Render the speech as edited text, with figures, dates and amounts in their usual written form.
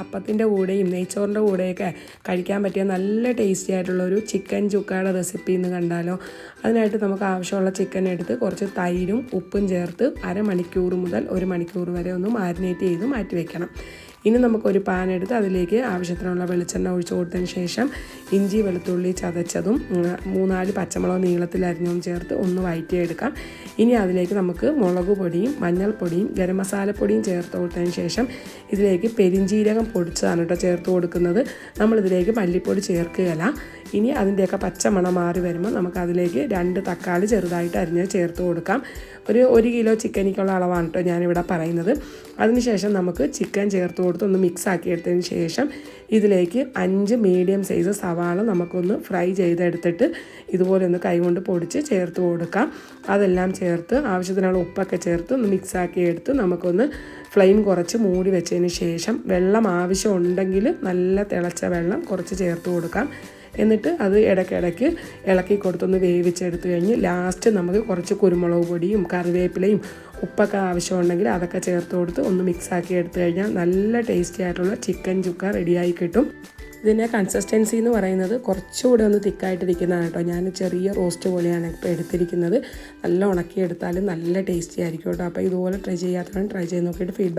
അപ്പത്തിൻ്റെ കൂടെയും നെയ്ച്ചോറിൻ്റെ കൂടെയൊക്കെ കഴിക്കാൻ പറ്റിയ നല്ല ടേസ്റ്റി ആയിട്ടുള്ളൊരു ചിക്കൻ ചുക്കയുടെ റെസിപ്പി എന്ന് കണ്ടാലോ. അതിനായിട്ട് നമുക്ക് ആവശ്യമുള്ള ചിക്കൻ എടുത്ത് കുറച്ച് തൈരും ഉപ്പും ചേർത്ത് അരമണിക്കൂർ മുതൽ 1 മണിക്കൂർ വരെ ഒന്ന് മാരിനേറ്റ് ചെയ്ത് മാറ്റി വയ്ക്കണം. ഇനി നമുക്കൊരു പാൻ എടുത്ത് അതിലേക്ക് ആവശ്യത്തിനുള്ള വെളിച്ചെണ്ണ ഒഴിച്ചു കൊടുത്തതിന് ശേഷം ഇഞ്ചി വെളുത്തുള്ളി ചതച്ചതും 3-4 പച്ചമുളക് നീളത്തിൽ അരിഞ്ഞതും ചേർത്ത് ഒന്ന് വഴറ്റിയെടുക്കാം. ഇനി അതിലേക്ക് നമുക്ക് മുളക് പൊടിയും മഞ്ഞൾപ്പൊടിയും ഗരം മസാലപ്പൊടിയും ചേർത്ത് കൊടുത്തതിന് ശേഷം ഇതിലേക്ക് പെരിഞ്ജീരകം പൊടിച്ചതാണ് കേട്ടോ ചേർത്ത് കൊടുക്കുന്നത്. നമ്മളിതിലേക്ക് മല്ലിപ്പൊടി ചേർക്കുകയില്ല. ഇനി അതിൻ്റെയൊക്കെ പച്ചമണം മാറി വരുമ്പോൾ നമുക്ക് അതിലേക്ക് 2 തക്കാളി ചെറുതായിട്ട് അരിഞ്ഞ് ചേർത്ത് കൊടുക്കാം. ഒരു 1 കിലോ ചിക്കനിക്കുള്ള അളവാണ് കേട്ടോ ഞാനിവിടെ പറയുന്നത്. അതിനുശേഷം നമുക്ക് ചിക്കൻ ചേർത്ത് കൊടുത്ത് ഒന്ന് മിക്സ് ആക്കി എടുത്തതിന് ശേഷം ഇതിലേക്ക് 5 മീഡിയം സൈസ് സവാള നമുക്കൊന്ന് ഫ്രൈ ചെയ്തെടുത്തിട്ട് ഇതുപോലെ ഒന്ന് കൈകൊണ്ട് പൊടിച്ച് ചേർത്ത് കൊടുക്കാം. അതെല്ലാം ചേർത്ത് ആവശ്യത്തിനുള്ള ഉപ്പൊക്കെ ചേർത്ത് ഒന്ന് മിക്സ് ആക്കി എടുത്ത് നമുക്കൊന്ന് ഫ്ലെയിം കുറച്ച് മൂടി വെച്ചതിന് ശേഷം വെള്ളം ആവശ്യമുണ്ടെങ്കിൽ നല്ല തിളച്ച വെള്ളം കുറച്ച് ചേർത്ത് കൊടുക്കാം. എന്നിട്ട് അത് ഇടയ്ക്കിടയ്ക്ക് ഇളക്കി കൊടുത്തൊന്ന് വേവിച്ചെടുത്ത് കഴിഞ്ഞ് ലാസ്റ്റ് നമുക്ക് കുറച്ച് കുരുമുളക് പൊടിയും കറിവേപ്പിലയും ഉപ്പൊക്കെ ആവശ്യമുണ്ടെങ്കിൽ അതൊക്കെ ചേർത്ത് കൊടുത്ത് ഒന്ന് മിക്സാക്കി എടുത്തു കഴിഞ്ഞാൽ നല്ല ടേസ്റ്റി ആയിട്ടുള്ള ചിക്കൻ ചുക്ക റെഡിയായി കിട്ടും. ഇതിൻ്റെ കൺസിസ്റ്റൻസി എന്ന് പറയുന്നത് കുറച്ചുകൂടെ ഒന്ന് തിക്കായിട്ടിരിക്കുന്നതാണ് കേട്ടോ. ഞാൻ ചെറിയ റോസ്റ്റ് പോലെയാണ് ഇപ്പോൾ എടുത്തിരിക്കുന്നത്. നല്ല ഉണക്കിയെടുത്താലും നല്ല ടേസ്റ്റി ആയിരിക്കും കേട്ടോ. അപ്പോൾ ഇതുപോലെ ട്രൈ ചെയ്യാത്തവരും ട്രൈ ചെയ്ത് നോക്കിയിട്ട് ഫീഡ്ബാക്ക്